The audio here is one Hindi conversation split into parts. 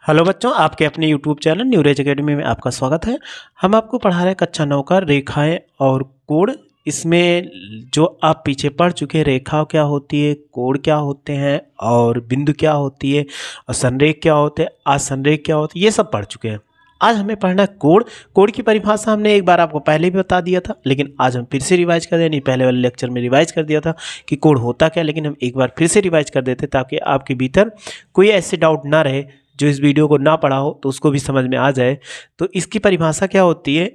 हेलो बच्चों, आपके अपने यूट्यूब चैनल न्यूरेज एकेडमी में आपका स्वागत है। हम आपको पढ़ा रहे हैं कक्षा 9 का रेखाएं और कोण। इसमें जो आप पीछे पढ़ चुके हैं, रेखा क्या होती है, कोण क्या होते हैं और बिंदु क्या होती है और संरेख क्या होते हैं, असंरेख क्या होती है, ये सब पढ़ चुके हैं। आज हमें पढ़ना है कोण। कोण की परिभाषा हमने एक बार आपको पहले भी बता दिया था, लेकिन आज हम फिर से रिवाइज कर दें। नहीं, पहले वाले लेक्चर में रिवाइज कर दिया था कि कोण होता क्या, लेकिन हम एक बार फिर से रिवाइज कर देते ताकि आपके भीतर कोई ऐसे डाउट ना रहे जो इस वीडियो को ना पढ़ा हो तो उसको भी समझ में आ जाए। तो इसकी परिभाषा क्या होती है,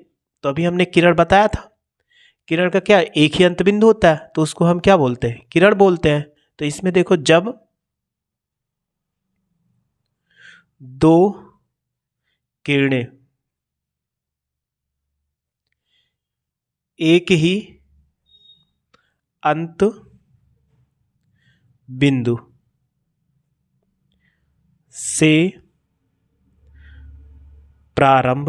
तो अभी हमने किरण बताया था। किरण का क्या एक ही अंत बिंदु होता है, तो उसको हम क्या बोलते हैं, किरण बोलते हैं। तो इसमें देखो, जब दो किरणें एक ही अंत बिंदु से प्रारंभ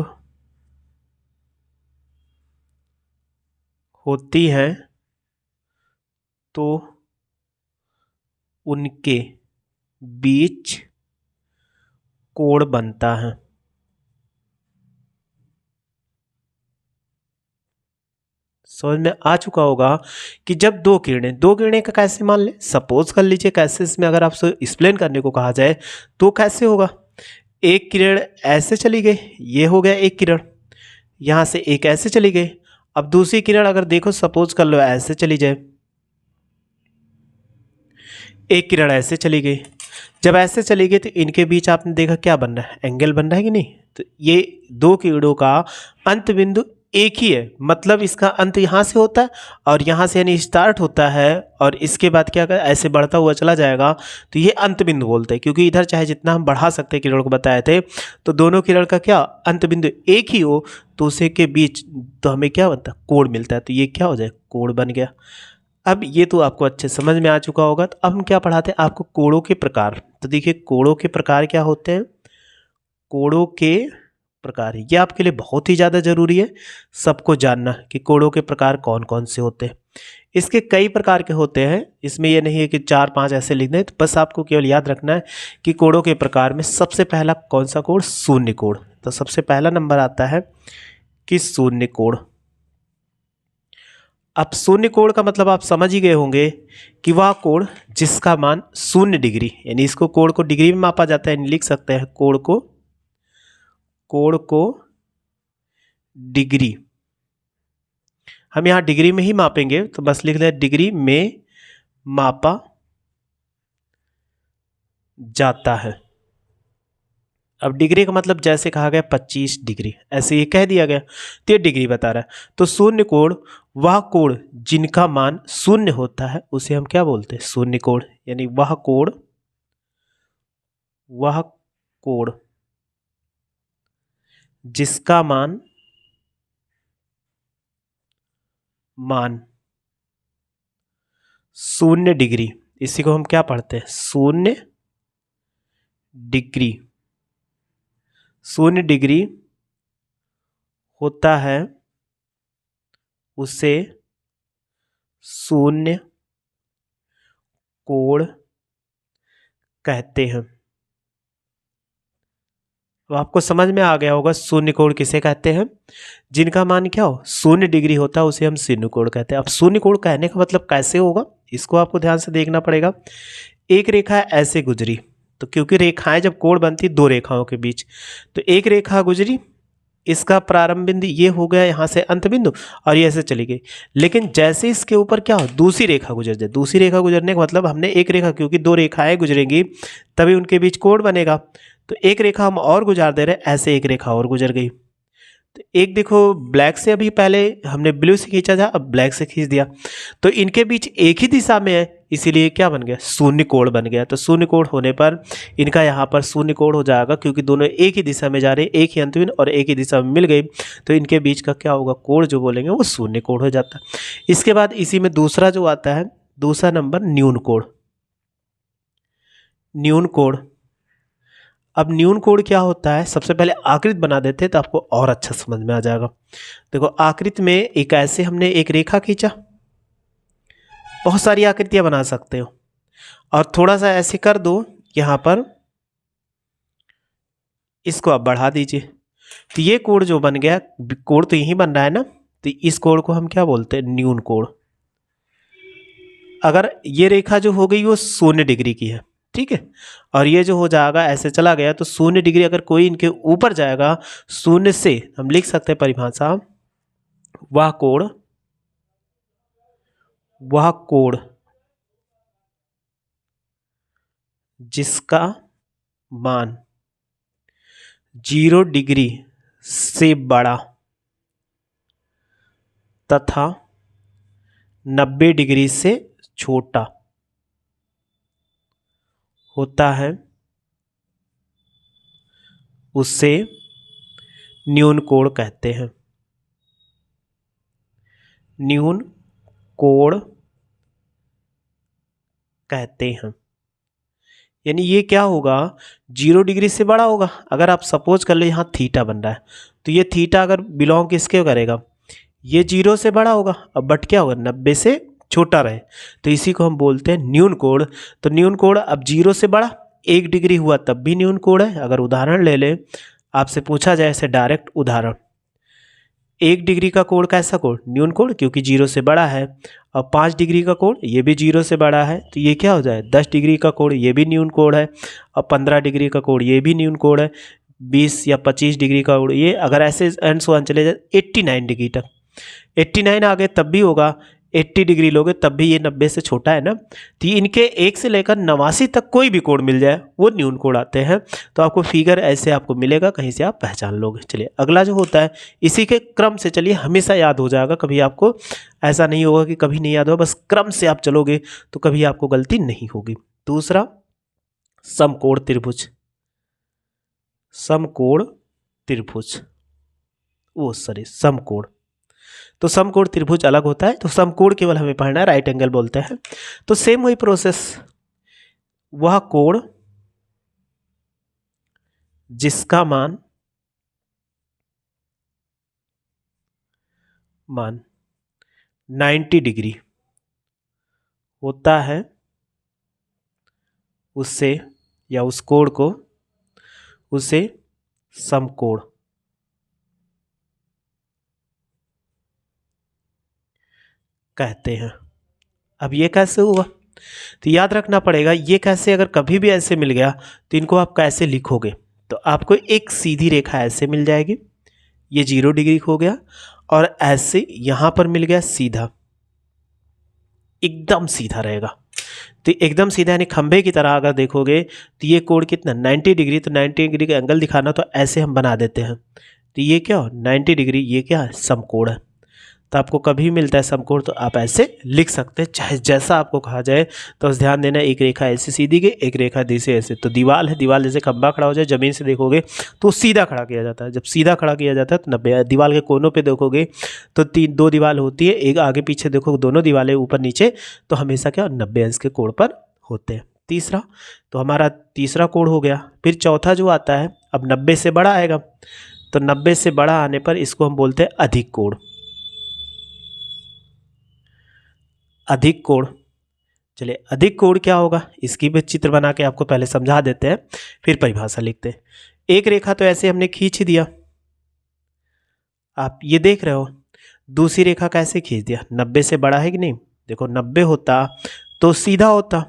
होती हैं तो उनके बीच कोण बनता है। समझ में आ चुका होगा कि जब दो किरणें का कैसे मान ले, सपोज कर लीजिए कैसे, इसमें अगर आपसे एक्सप्लेन करने को कहा जाए तो कैसे होगा। एक किरण ऐसे चली गई, ये हो गया एक किरण, यहां से एक ऐसे चली गई। अब दूसरी किरण अगर देखो, सपोज कर लो ऐसे चली जाए, एक किरण ऐसे चली गई। जब ऐसे चली गई तो इनके बीच आपने देखा क्या बन रहा है, एंगल बन रहा है कि नहीं। तो ये दो किरणों का अंत बिंदु एक ही है, मतलब इसका अंत यहाँ से होता है और यहाँ से यानी स्टार्ट होता है और इसके बाद क्या कर ऐसे बढ़ता हुआ चला जाएगा। तो ये अंत बिंदु बोलते हैं, क्योंकि इधर चाहे जितना हम बढ़ा सकते हैं किरण को बताए थे, तो दोनों किरण का क्या अंत बिंदु एक ही हो तो उसे के बीच तो हमें क्या बनता है, कोण मिलता है। तो ये क्या हो जाए, कोण बन गया। अब ये तो आपको अच्छे समझ में आ चुका होगा। तो अब हम क्या पढ़ाते हैं आपको, कोणों के प्रकार। तो देखिए कोणों के प्रकार क्या होते हैं, कोणों के प्रकार, ये आपके लिए बहुत ही ज़्यादा जरूरी है सबको जानना कि कोणों के प्रकार कौन कौन से होते हैं। इसके कई प्रकार के होते हैं, इसमें यह नहीं है कि 4-5 ऐसे लिख दें। तो बस आपको केवल याद रखना है कि कोणों के प्रकार में सबसे पहला कौन सा कोण, शून्य कोण। तो सबसे पहला नंबर आता है कि शून्य कोण। अब शून्य कोण का मतलब आप समझ ही गए होंगे कि वह कोण जिसका मान 0 डिग्री, यानी इसको कोण को डिग्री में मापा जाता है, लिख सकते हैं कोण को डिग्री, हम यहाँ डिग्री में ही मापेंगे तो बस लिख दें डिग्री में मापा जाता है। अब डिग्री का मतलब जैसे कहा गया 25 डिग्री, ऐसे ही कह दिया गया तो ये डिग्री बता रहा है। तो शून्य कोण वह कोण जिनका मान 0 होता है उसे हम क्या बोलते हैं, शून्य कोण। यानी वह कोण जिसका मान 0 डिग्री, इसी को हम क्या पढ़ते हैं, 0 डिग्री, 0 डिग्री होता है उसे शून्य कोण कहते हैं। तो आपको समझ में आ गया होगा शून्य कोण किसे कहते हैं, जिनका मान क्या हो 0 डिग्री होता है उसे हम शून्य कोण कहते हैं। अब शून्य कोण कहने का मतलब कैसे होगा, इसको आपको ध्यान से देखना पड़ेगा। एक रेखा ऐसे गुजरी, तो क्योंकि रेखाएं जब कोण बनती दो रेखाओं के बीच, तो एक रेखा गुजरी, इसका प्रारंभ बिंदु ये हो गया यहाँ से अंत बिंदु और ये ऐसे चली गई। लेकिन जैसे इसके ऊपर क्या हो, दूसरी रेखा गुजर जाए, दूसरी रेखा गुजरने का मतलब हमने एक रेखा, क्योंकि दो रेखाएं गुजरेंगी तभी उनके बीच कोण बनेगा, तो एक रेखा हम और गुजार दे रहे हैं, ऐसे एक रेखा और गुजर गई। तो एक देखो ब्लैक से, अभी पहले हमने ब्लू से खींचा था, अब ब्लैक से खींच दिया, तो इनके बीच एक ही दिशा में है, इसीलिए क्या बन गया, शून्य कोण बन गया। तो शून्य कोण होने पर इनका यहाँ पर शून्य कोण हो जाएगा, क्योंकि दोनों एक ही दिशा में जा रहे हैं, एक ही अंतबिंदु और एक ही दिशा में मिल गई, तो इनके बीच का क्या होगा, कोण जो बोलेंगे वो शून्य कोण हो जाता है। इसके बाद इसी में दूसरा जो आता है, दूसरा नंबर न्यून कोण। न्यून कोण, अब न्यून कोण क्या होता है, सबसे पहले आकृति बना देते हैं तो आपको और अच्छा समझ में आ जाएगा। देखो आकृति में एक ऐसे हमने एक रेखा खींचा, बहुत सारी आकृतियां बना सकते हो, और थोड़ा सा ऐसे कर दो यहाँ पर, इसको आप बढ़ा दीजिए, तो ये कोण जो बन गया, कोण तो यही बन रहा है ना, तो इस कोण को हम क्या बोलते हैं, न्यून कोण। अगर ये रेखा जो हो गई वो 0 डिग्री की है, ठीक है, और ये जो हो जाएगा ऐसे चला गया, तो 0 डिग्री अगर कोई इनके ऊपर जाएगा 0 से, हम लिख सकते हैं परिभाषा, वह कोण जिसका मान 0 डिग्री से बड़ा तथा 90 डिग्री से छोटा होता है, उसे न्यून कोण कहते हैं। न्यून कोण कहते हैं। यानी ये क्या होगा, 0 डिग्री से बड़ा होगा। अगर आप सपोज कर ले यहाँ थीटा बन रहा है, तो ये थीटा अगर बिलोंग किसके करेगा, ये 0 से बड़ा होगा, अब बट क्या होगा, 90 से छोटा रहे, तो इसी को हम बोलते हैं न्यून कोण। तो न्यून कोण अब 0 से बड़ा 1 डिग्री हुआ तब भी न्यून कोण है। अगर उदाहरण ले लें, आपसे पूछा जाए ऐसे डायरेक्ट उदाहरण, 1 डिग्री का कोण कैसा कोण, न्यून कोण, क्योंकि 0 से बड़ा है। और 5 डिग्री का कोण, ये भी 0 से बड़ा है, तो ये क्या हो जाए, 10 डिग्री का कोण, ये भी न्यून कोण है। और 15 डिग्री का कोण, ये भी न्यून कोण है। 20 या 25 डिग्री का कोण, ये अगर ऐसे एंड सो ऑन चले जाए 89 डिग्री तक, 89 आ गए तब भी होगा, 80 डिग्री लोगे तब भी ये 90 से छोटा है ना। तो इनके 1 से लेकर 89 तक कोई भी कोण मिल जाए वो न्यून कोण आते हैं। तो आपको फिगर ऐसे आपको मिलेगा, कहीं से आप पहचान लोगे। चलिए अगला जो होता है, इसी के क्रम से चलिए, हमेशा याद हो जाएगा, कभी आपको ऐसा नहीं होगा कि कभी नहीं याद होगा, बस क्रम से आप चलोगे तो कभी आपको गलती नहीं होगी। दूसरा, समकोण त्रिभुज। समकोण त्रिभुज, वो सॉरी समकोण। तो समकोण त्रिभुज अलग होता है, तो समकोण केवल हमें पढ़ना है, राइट एंगल बोलते हैं। तो सेम वही प्रोसेस, वह कोण जिसका मान 90 डिग्री होता है, उससे या उस कोण को, उसे समकोण कहते हैं। अब ये कैसे हुआ, तो याद रखना पड़ेगा, ये कैसे, अगर कभी भी ऐसे मिल गया तो इनको आप कैसे लिखोगे। तो आपको एक सीधी रेखा ऐसे मिल जाएगी, ये 0 डिग्री हो गया, और ऐसे यहां पर मिल गया सीधा, एकदम सीधा रहेगा। तो एकदम सीधा यानी खंभे की तरह अगर देखोगे तो ये कोण कितना, 90 डिग्री। तो 90 डिग्री का एंगल दिखाना तो ऐसे हम बना देते हैं, तो ये क्या हो, 90 डिग्री, ये क्या है, समकोण है। तो आपको कभी मिलता है समकोण तो आप ऐसे लिख सकते हैं, चाहे जैसा आपको कहा जाए। तो बस ध्यान देना, एक रेखा ऐसे सीधी गई, एक रेखा जैसे ऐसे। तो दीवार है, दीवार जैसे खंभा खड़ा हो जाए जमीन से देखोगे तो सीधा खड़ा किया जाता है। जब सीधा खड़ा किया जाता है तो 90, दीवार के कोनों पे देखोगे तो दो दीवार होती है, एक आगे पीछे देखोगे, दोनों दीवारें ऊपर नीचे, तो हमेशा क्या 90 अंश के कोण पर होते हैं। तीसरा, तो हमारा तीसरा कोण हो गया। फिर चौथा जो आता है, अब 90 से बड़ा आएगा, तो 90 से बड़ा आने पर इसको हम बोलते हैं अधिक कोण। अधिक कोण, चलिए अधिक कोण क्या होगा, इसकी भी चित्र बना के आपको पहले समझा देते हैं, फिर परिभाषा लिखते हैं। एक रेखा तो ऐसे हमने खींच दिया, आप ये देख रहे हो। दूसरी रेखा कैसे खींच दिया, 90 से बड़ा है कि नहीं, देखो 90 होता तो सीधा होता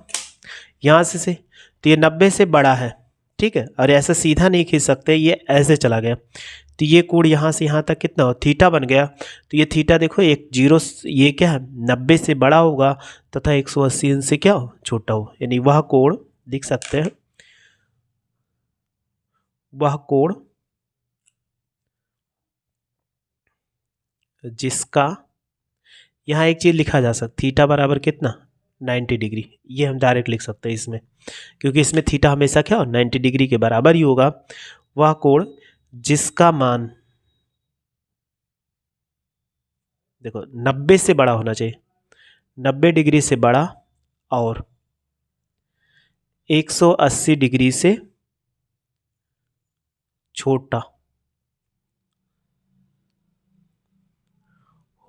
यहाँ से, तो ये 90 से बड़ा है, ठीक है, और ऐसा सीधा नहीं खींच सकते, ये ऐसे चला गया, तो ये कोण यहाँ से यहाँ तक कितना हो, थीटा बन गया। तो ये थीटा देखो, एक जीरो, ये क्या है, 90 से बड़ा होगा तथा 180 अंश से क्या हो, छोटा हो, यानी वह कोण लिख सकते हैं, वह कोण जिसका, यहाँ एक चीज लिखा जा सकता, थीटा बराबर कितना, 90 डिग्री, ये हम डायरेक्ट लिख सकते हैं इसमें, क्योंकि इसमें थीटा हमेशा क्या हो, 90 डिग्री के बराबर ही होगा। वह कोण जिसका मान, देखो 90 से बड़ा होना चाहिए, 90 डिग्री से बड़ा और 180 डिग्री से छोटा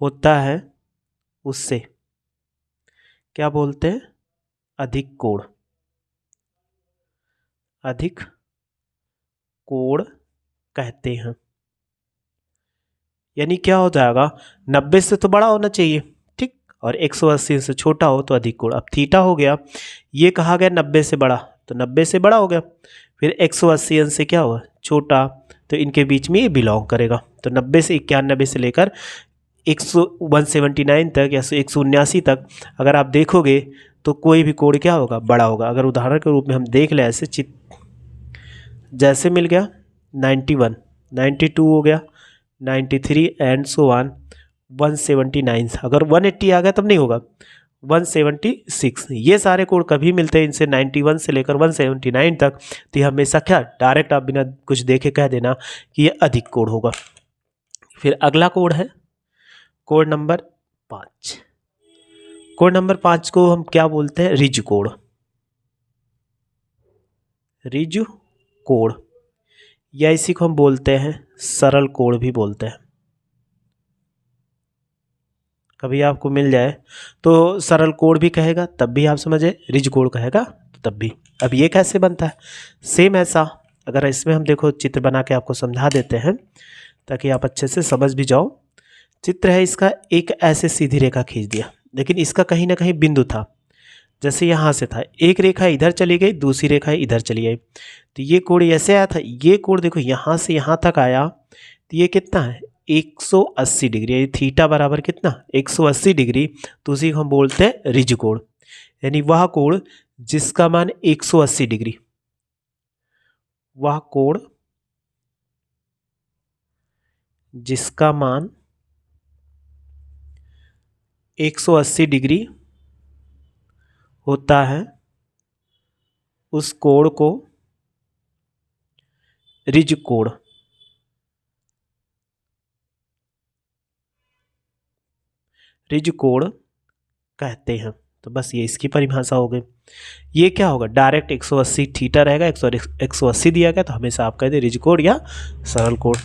होता है, उससे क्या बोलते हैं, अधिक कोण। अधिक कोण कहते हैं। यानी क्या हो जाएगा, 90 से तो बड़ा होना चाहिए, ठीक, और 180 से छोटा हो तो अधिक कोण। अब थीटा हो गया, ये कहा गया 90 से बड़ा, तो 90 से बड़ा हो गया, फिर 180 अंश से क्या हुआ, छोटा, तो इनके बीच में ये बिलोंग करेगा। तो 90 से 91 से लेकर 179 तक या 179 तक अगर आप देखोगे तो कोई भी कोण क्या होगा, बड़ा होगा। अगर उदाहरण के रूप में हम देख लें ऐसे जैसे मिल गया 91, 92 हो गया, 93 एंड सो ऑन 179। अगर 180 आ गया तब नहीं होगा, 176। ये सारे कोड कभी मिलते हैं इनसे 91 से लेकर 179 तक, तो ये हमेशा क्या, डायरेक्ट आप बिना कुछ देखे कह देना कि ये अधिक कोड होगा। फिर अगला कोड है कोड नंबर 5। कोड नंबर 5 को हम क्या बोलते हैं, रिज कोड। रिज कोड या इसी को हम बोलते हैं सरल कोड भी बोलते हैं। कभी आपको मिल जाए तो सरल कोड भी कहेगा तब भी आप समझे, रिज कोड कहेगा तब भी। अब ये कैसे बनता है, सेम ऐसा, अगर इसमें हम देखो चित्र बना के आपको समझा देते हैं ताकि आप अच्छे से समझ भी जाओ। चित्र है इसका, एक ऐसे सीधी रेखा खींच दिया, लेकिन इसका कहीं ना कहीं बिंदु था, जैसे यहाँ से था, एक रेखा इधर चली गई, दूसरी रेखा इधर चली गई, तो ये कोण ऐसे आया था। ये कोण देखो यहाँ से यहाँ तक आया, तो ये कितना है, 180 डिग्री। ये थीटा बराबर कितना, 180 डिग्री, तो उसी को हम बोलते हैं रिज कोण। यानी वह कोण जिसका मान 180 डिग्री, वह कोण जिसका मान 180 डिग्री होता है, उस कोण को रिज कोण, रिज कोण कहते हैं। तो बस ये इसकी परिभाषा हो गई। ये क्या होगा, डायरेक्ट 180 थीटा रहेगा, 180 दिया गया तो हमेशा आप कहते हैं रिज कोण या सरल कोण।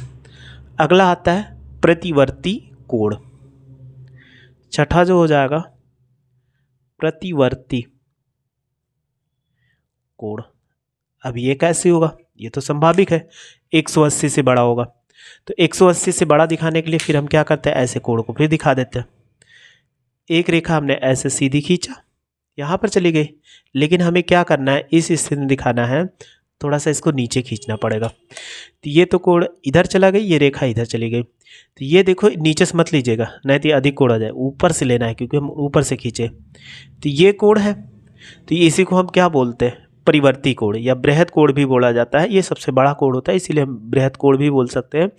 अगला आता है प्रतिवर्ती कोण। छठा जो हो जाएगा प्रतिवर्ती कोण। अब ये कैसे होगा, ये तो संभाविक है, 180 से बड़ा होगा, तो 180 से बड़ा दिखाने के लिए फिर हम क्या करते हैं, ऐसे कोण को फिर दिखा देते हैं। एक रेखा हमने ऐसे सीधी खींचा, यहाँ पर चली गई, लेकिन हमें क्या करना है, इस स्थिति में दिखाना है, थोड़ा सा इसको नीचे खींचना पड़ेगा। तो ये तो कोण इधर चला गई, ये रेखा इधर चली गई, तो ये देखो नीचे से मत लीजिएगा, नहीं तो ये अधिक कोण आ जाए, ऊपर से लेना है क्योंकि हम ऊपर से खींचे। तो ये कोण है, तो इसी को हम क्या बोलते हैं, परिवर्ती कोण या बृहद कोण भी बोला जाता है। ये सबसे बड़ा कोण होता है, इसीलिए हम बृहद कोण भी बोल सकते हैं,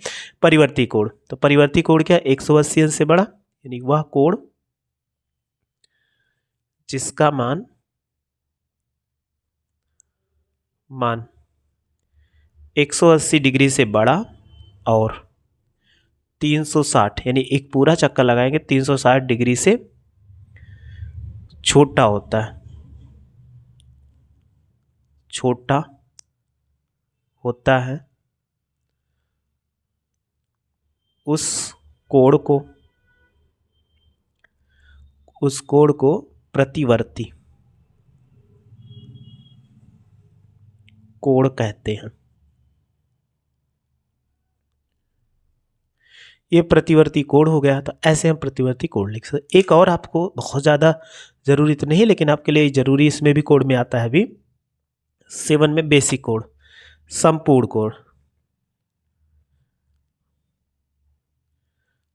परिवर्ती कोण। तो परिवर्ती कोण क्या, 180 अंश से बड़ा, यानी वह कोण जिसका मान 180 डिग्री से बड़ा और 360 यानी एक पूरा चक्कर लगाएंगे 360 डिग्री से छोटा होता है, छोटा होता है, उस कोण को प्रतिवर्ती कोण कहते हैं। ये प्रतिवर्ती कोण हो गया, तो ऐसे हम प्रतिवर्ती कोण लिख सकते। एक और आपको बहुत ज़्यादा जरूरी तो नहीं, लेकिन आपके लिए जरूरी इसमें भी कोण में आता है अभी 7 में, बेसिक कोण, संपूर्ण कोण।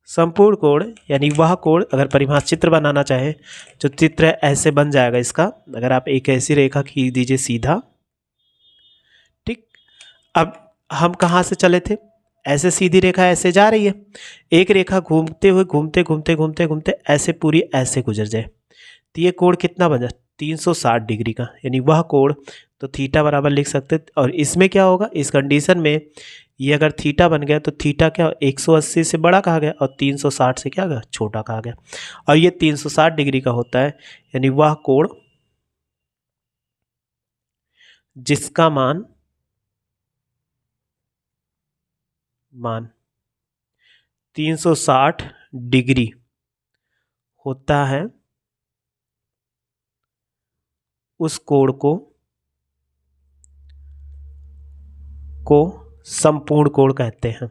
संपूर्ण कोण यानी वह कोण, अगर परिभाषा चित्र बनाना चाहे जो चित्र ऐसे बन जाएगा इसका, अगर आप एक ऐसी रेखा खींच दीजिए सीधा, ठीक। अब हम कहाँ से चले थे, ऐसे सीधी रेखा ऐसे जा रही है, एक रेखा घूमते हुए घूमते घूमते घूमते घूमते ऐसे पूरी ऐसे गुजर जाए, तो ये कोण कितना बन जाए, 360 डिग्री का, यानी वह कोण। तो थीटा बराबर लिख सकते, और इसमें क्या होगा, इस कंडीशन में ये अगर थीटा बन गया तो थीटा क्या 180 से बड़ा कहा गया और 360 से क्या गया, छोटा कहा गया, और ये 360 डिग्री का होता है, यानी वह कोण जिसका मान 360 डिग्री होता है, उस कोण को संपूर्ण कोण कहते हैं।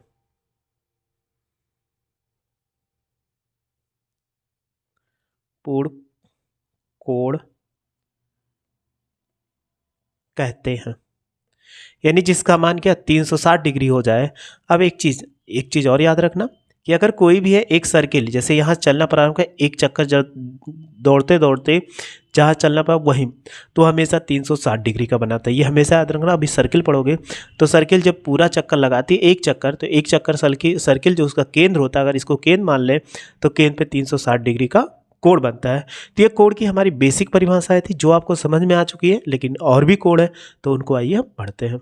पूर्ण कोण कहते हैं, यानी जिसका मान क्या 360 डिग्री हो जाए। अब एक चीज और याद रखना कि अगर कोई भी है एक सर्किल, जैसे यहाँ चलना प्रारंभ कर एक चक्कर जब दौड़ते दौड़ते जहाँ चलना पाए वहीं, तो हमेशा 360 डिग्री का बनाता है। ये हमेशा याद रखना। अभी सर्किल पढ़ोगे तो सर्किल जब पूरा चक्कर लगाती है एक चक्कर, तो एक चक्कर सर्किल जो उसका केंद्र होता है, अगर इसको केंद्र मान ले तो केंद्र पे 360 डिग्री का कोण बनता है। तो ये कोण की हमारी बेसिक परिभाषाएं थी जो आपको समझ में आ चुकी है, लेकिन और भी कोण है तो उनको आइए हम पढ़ते हैं।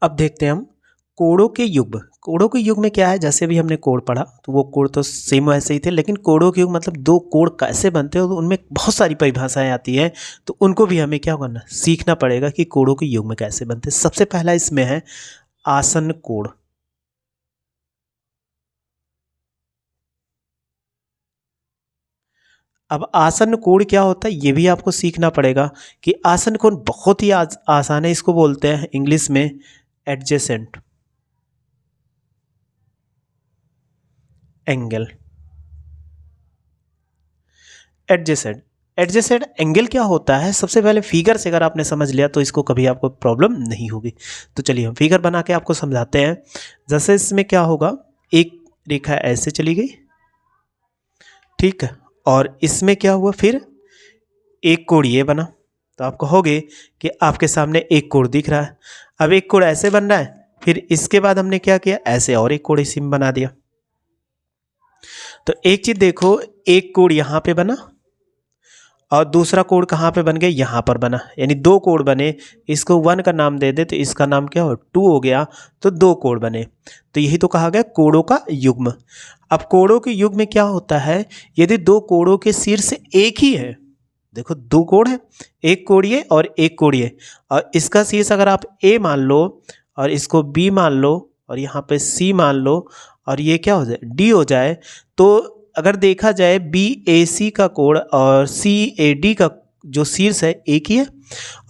अब देखते हैं हम कोणों के युग्म। कोणों के युग्म में क्या है, जैसे भी हमने कोण पढ़ा तो वो कोण तो सेम वैसे ही थे, लेकिन कोणों के युग्म मतलब दो कोण कैसे बनते हैं, तो उनमें बहुत सारी परिभाषाएं आती है, तो उनको भी हमें क्या करना, सीखना पड़ेगा कि कोणों के युग्म कैसे बनते हैं। सबसे पहला इसमें है आसन कोण। अब आसन कोण क्या होता है ये भी आपको सीखना पड़ेगा कि आसन कोण बहुत ही आसान है। इसको बोलते हैं इंग्लिश में एडजेसेंट एंगल। एडजेसेंट एंगल क्या होता है, सबसे पहले फिगर से अगर आपने समझ लिया तो इसको कभी आपको प्रॉब्लम नहीं होगी। तो चलिए हम फिगर बना के आपको समझाते हैं। जैसे इसमें क्या होगा, एक रेखा ऐसे चली गई, ठीक है, और इसमें क्या हुआ, फिर एक कोण ये बना। तो आप कहोगे कि आपके सामने एक कोण दिख रहा है। अब एक कोण ऐसे बन रहा है, फिर इसके बाद हमने क्या किया, ऐसे और एक कोण इसी में बना दिया। तो एक चीज देखो, एक कोण यहां पे बना और दूसरा कोण कहाँ पे बन गया, यहाँ पर बना, यानी दो कोण बने। इसको 1 का नाम दे दे तो इसका नाम क्या हो, 2 हो गया, तो दो कोण बने। तो यही तो कहा गया कोणों का युग्म। अब कोणों के युग्म में क्या होता है, यदि दो कोणों के शीर्ष एक ही है, देखो दो कोण है, एक कोण ये और एक कोण ये, और इसका शीर्ष अगर आप ए मान लो और इसको बी मान लो और यहाँ पे सी मान लो और ये क्या हो जाए, डी हो जाए, तो अगर देखा जाए बी ए सी का कोण और सी ए डी का जो शीर्ष है एक ही है,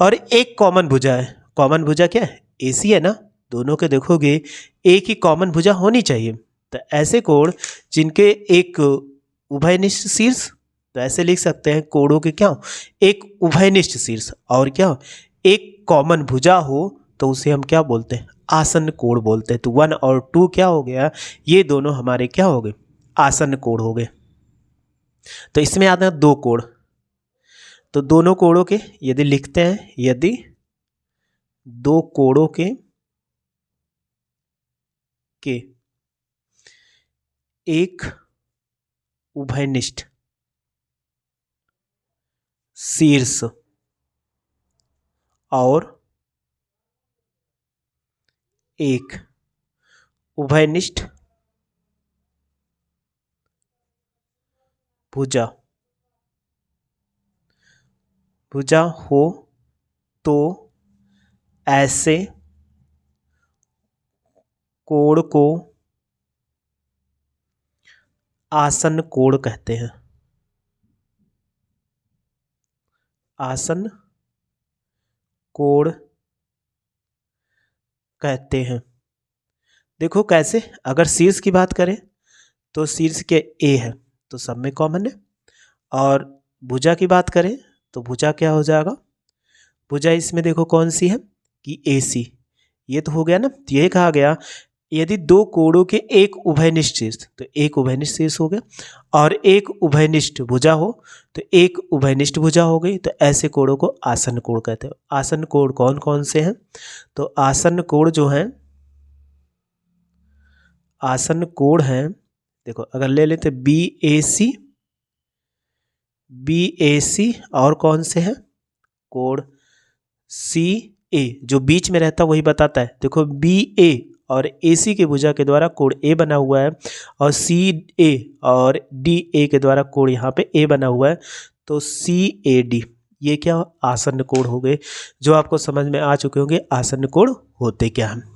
और एक कॉमन भुजा है। कॉमन भुजा क्या है, ए सी है ना, दोनों के देखोगे एक ही कॉमन भुजा होनी चाहिए। तो ऐसे कोण जिनके एक उभयनिष्ठ शीर्ष, तो ऐसे लिख सकते हैं कोणों के क्या हो, एक उभयनिष्ठ शीर्ष और क्या हो, एक कॉमन भुजा हो, तो उसे हम क्या बोलते हैं, आसन कोण बोलते हैं। तो 1 और 2 क्या हो गया, ये दोनों हमारे क्या हो गए, आसन कोण हो गए। तो इसमें आते हैं दो कोण। तो दोनों कोणों के यदि लिखते हैं, यदि दो कोणों के एक उभयनिष्ठ शीर्ष और एक उभयनिष्ठ भुजा हो, तो ऐसे कोण को आसन कोण कहते हैं। आसन कोण कहते हैं। देखो कैसे, अगर शीर्ष की बात करें तो शीर्ष के ए है तो सब में कॉमन है, और भुजा की बात करें तो भुजा क्या हो जाएगा, भुजा इसमें देखो कौन सी है कि ए सी, ये तो हो गया ना। तो ये कहा गया यदि दो कोणों के एक उभयनिष्ठ शीर्ष, तो एक उभयनिष्ठ शीर्ष हो गया, और एक उभयनिष्ठ भुजा हो तो एक उभयनिष्ठ भुजा हो गई, तो ऐसे कोणों को आसन कोण कहते हैं। आसन कोण कौन कौन से हैं, तो आसन कोण जो हैं, आसन कोण हैं, देखो अगर ले लेते बी ए सी और कौन से हैं, कोण सी ए, जो बीच में रहता है वही बताता है। देखो बी ए और ए सी के भुजा के द्वारा कोण ए बना हुआ है, और सी ए और डी ए के द्वारा कोण यहाँ पे ए बना हुआ है, तो सी ए डी ये क्या आसन कोण हो गए, जो आपको समझ में आ चुके होंगे आसन कोण होते क्या हैं।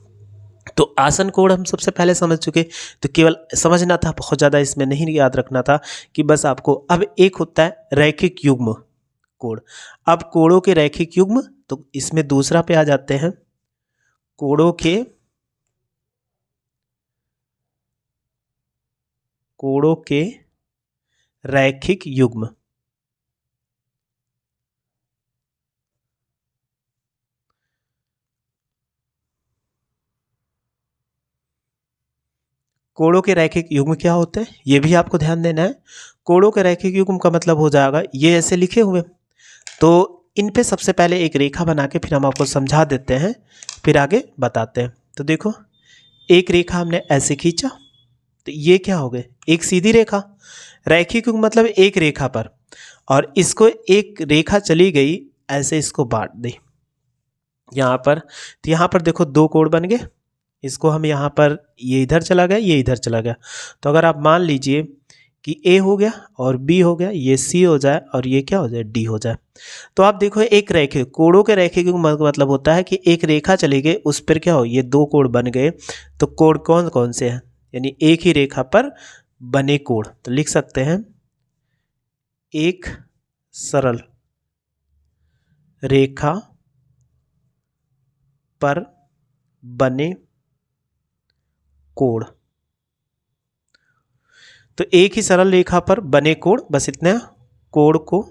तो आसन कोण हम सबसे पहले समझ चुके, तो केवल समझना था, बहुत ज़्यादा इसमें नहीं याद रखना था कि बस आपको। अब एक होता है रैखिक युग्म कोण। अब कोणों के रैखिक युग्म, तो इसमें दूसरा पे आ जाते हैं, कोणों के कोणों के रैखिक युग्म। कोणों के रैखिक युग्म क्या होते हैं, ये भी आपको ध्यान देना है। कोणों के रैखिक युग्म का मतलब हो जाएगा ये ऐसे लिखे हुए, तो इन पे सबसे पहले एक रेखा बना के फिर हम आपको समझा देते हैं, फिर आगे बताते हैं। तो देखो, एक रेखा हमने ऐसे खींचा, तो ये क्या हो गए, एक सीधी रेखा। रैखिक युग्म मतलब एक रेखा पर, और इसको एक रेखा चली गई ऐसे, इसको बांट दी यहाँ पर, तो यहाँ पर देखो दो कोण बन गए। इसको हम यहाँ पर, ये इधर चला गया, ये इधर चला गया। तो अगर आप मान लीजिए कि ए हो गया और बी हो गया, ये सी हो जाए और ये क्या हो जाए, डी हो जाए। तो आप देखो, एक रेखे, कोणों के रेखे का मतलब होता है कि एक रेखा चली गई, उस पर क्या हो, ये दो कोण बन गए। तो कोण कौन कौन से हैं, यानी एक ही रेखा पर बने कोण। तो लिख सकते हैं, एक सरल रेखा पर बने कोण। तो एक ही सरल रेखा पर बने कोण, बस इतना, कोण को,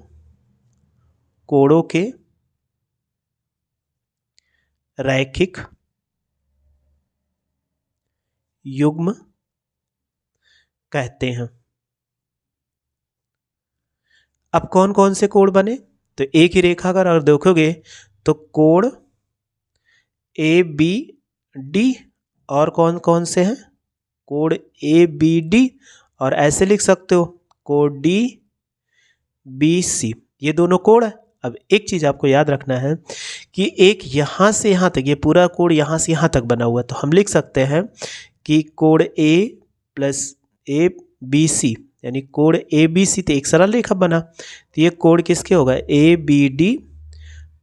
कोणों के रैखिक युग्म कहते हैं। अब कौन कौन से कोण बने, तो एक ही रेखा का अगर देखोगे तो कोण ए बी डी, और कौन कौन से हैं, कोण ए बी डी, और ऐसे लिख सकते हो कोण डी बी सी, ये दोनों कोण है। अब एक चीज आपको याद रखना है कि एक यहां से यहां तक, ये पूरा कोण यहां से यहां तक बना हुआ है, तो हम लिख सकते हैं कि कोण ए प्लस ए बी सी, यानी कोण ए बी सी, तो एक सरल रेखा बना। तो ये कोण किसके होगा, ए बी डी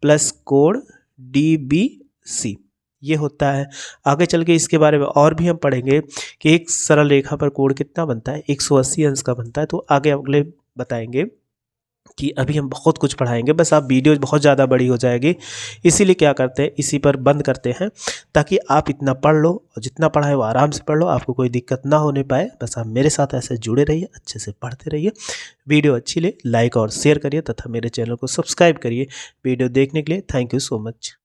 प्लस कोण डी बी सी, ये होता है। आगे चल के इसके बारे में और भी हम पढ़ेंगे कि एक सरल रेखा पर कोण कितना बनता है, 180 अंश का बनता है। तो आगे अगले बताएंगे कि अभी हम बहुत कुछ पढ़ाएंगे, बस आप वीडियो बहुत ज़्यादा बड़ी हो जाएगी, इसीलिए क्या करते हैं, इसी पर बंद करते हैं, ताकि आप इतना पढ़ लो, और जितना पढ़ा है वो आराम से पढ़ लो, आपको कोई दिक्कत ना होने पाए। बस आप मेरे साथ ऐसे जुड़े रहिए, अच्छे से पढ़ते रहिए। वीडियो अच्छी ले लाइक और शेयर करिए, तथा मेरे चैनल को सब्सक्राइब करिए। वीडियो देखने के लिए थैंक यू सो मच।